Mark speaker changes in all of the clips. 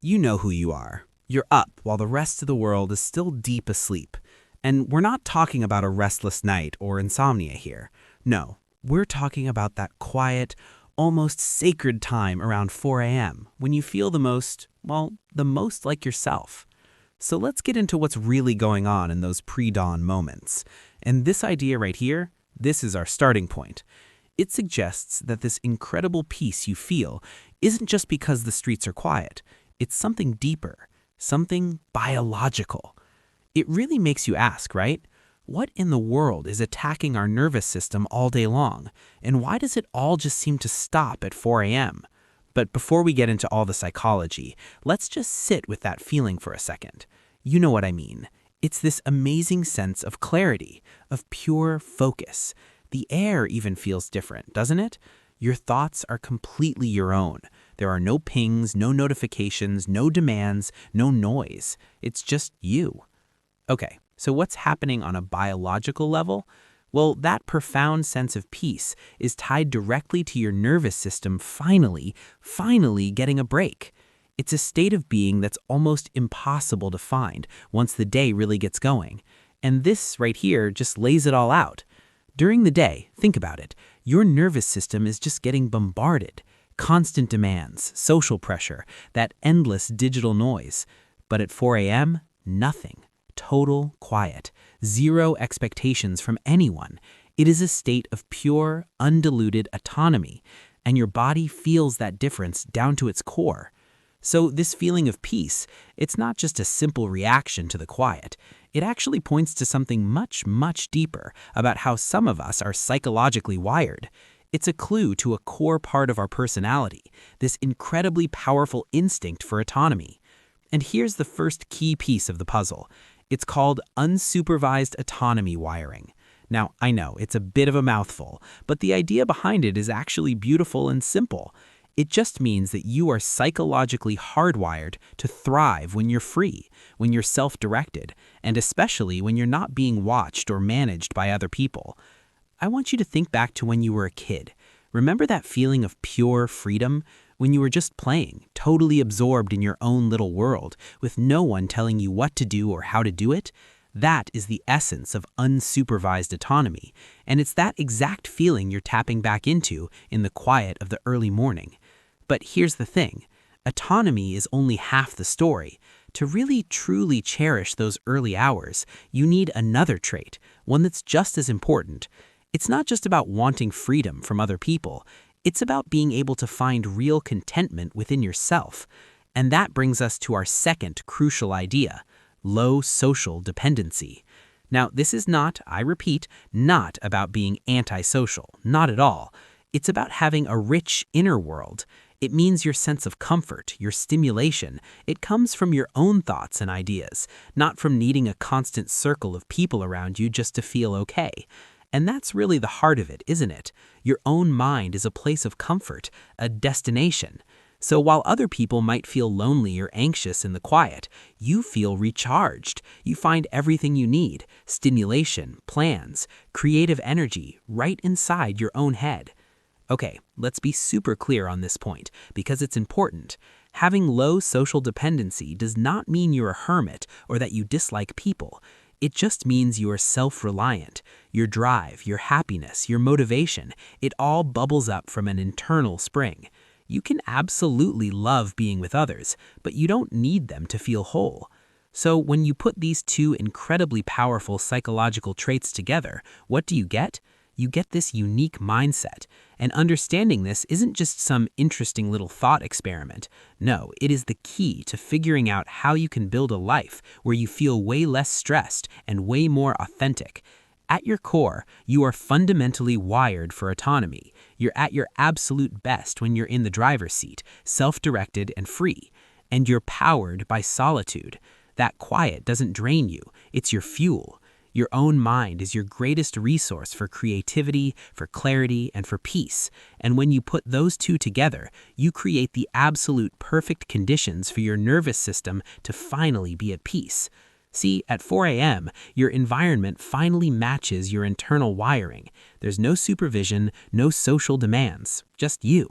Speaker 1: You know who you are. You're up while the rest of the world is still deep asleep. And we're not talking about a restless night or insomnia here. No, we're talking about that quiet, almost sacred time around 4 a.m. when you feel the most, well, the most like yourself. So let's get into what's really going on in those pre-dawn moments. And this idea right here, this is our starting point. It suggests that this incredible peace you feel isn't just because the streets are quiet. It's something deeper, something biological. It really makes you ask, right? What in the world is attacking our nervous system all day long? And why does it all just seem to stop at 4 a.m.? But before we get into all the psychology, let's just sit with that feeling for a second. You know what I mean. It's this amazing sense of clarity, of pure focus. The air even feels different, doesn't it? Your thoughts are completely your own. There are no pings, no notifications, no demands, no noise. It's just you. Okay, so what's happening on a biological level? Well, that profound sense of peace is tied directly to your nervous system finally getting a break. It's a state of being that's almost impossible to find once the day really gets going. And this right here just lays it all out. During the day, think about it, your nervous system is just getting bombarded. Constant demands, social pressure, that endless digital noise. But at 4 a.m., nothing. Total quiet. Zero expectations from anyone. It is a state of pure, undiluted autonomy, and your body feels that difference down to its core. So this feeling of peace, it's not just a simple reaction to the quiet. It actually points to something much deeper about how some of us are psychologically wired. It's a clue to a core part of our personality, this incredibly powerful instinct for autonomy. And here's the first key piece of the puzzle. It's called unsupervised autonomy wiring. Now, I know it's a bit of a mouthful, but the idea behind it is actually beautiful and simple. It just means that you are psychologically hardwired to thrive when you're free, when you're self-directed, and especially when you're not being watched or managed by other people. I want you to think back to when you were a kid. Remember that feeling of pure freedom? When you were just playing, totally absorbed in your own little world, with no one telling you what to do or how to do it? That is the essence of unsupervised autonomy, and it's that exact feeling you're tapping back into in the quiet of the early morning. But here's the thing. Autonomy is only half the story. To really truly cherish those early hours, you need another trait, one that's just as important. It's not just about wanting freedom from other people. It's about being able to find real contentment within yourself. And that brings us to our second crucial idea, low social dependency. Now, this is not, I repeat, not about being antisocial, not at all. It's about having a rich inner world. It means your sense of comfort, your stimulation. It comes from your own thoughts and ideas, not from needing a constant circle of people around you just to feel okay. And that's really the heart of it, isn't it? Your own mind is a place of comfort, a destination. So while other people might feel lonely or anxious in the quiet, you feel recharged. You find everything you need, stimulation, plans, creative energy, right inside your own head. Okay, let's be super clear on this point, because it's important. Having low social dependency does not mean you're a hermit or that you dislike people. It just means you are self-reliant. Your drive, your happiness, your motivation, it all bubbles up from an internal spring. You can absolutely love being with others, but you don't need them to feel whole. So when you put these two incredibly powerful psychological traits together, what do you get? You get this unique mindset. And understanding this isn't just some interesting little thought experiment. No, it is the key to figuring out how you can build a life where you feel way less stressed and way more authentic. At your core, you are fundamentally wired for autonomy. You're at your absolute best when you're in the driver's seat, self-directed and free. And you're powered by solitude. That quiet doesn't drain you. It's your fuel. Your own mind is your greatest resource for creativity, for clarity, and for peace. And when you put those two together, you create the absolute perfect conditions for your nervous system to finally be at peace. See, at 4 a.m., your environment finally matches your internal wiring. There's no supervision, no social demands, just you.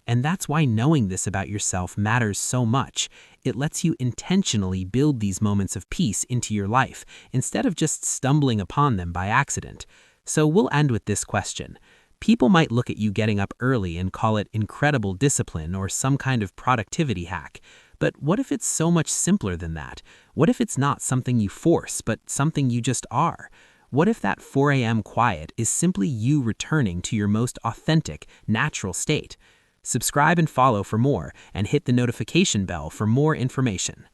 Speaker 1: And that's why knowing this about yourself matters so much. It lets you intentionally build these moments of peace into your life instead of just stumbling upon them by accident. So we'll end with this question. People might look at you getting up early and call it incredible discipline or some kind of productivity hack. But what if it's so much simpler than that? What if it's not something you force, but something you just are? What if that 4 a.m. quiet is simply you returning to your most authentic, natural state? Subscribe and follow for more, and hit the notification bell for more information.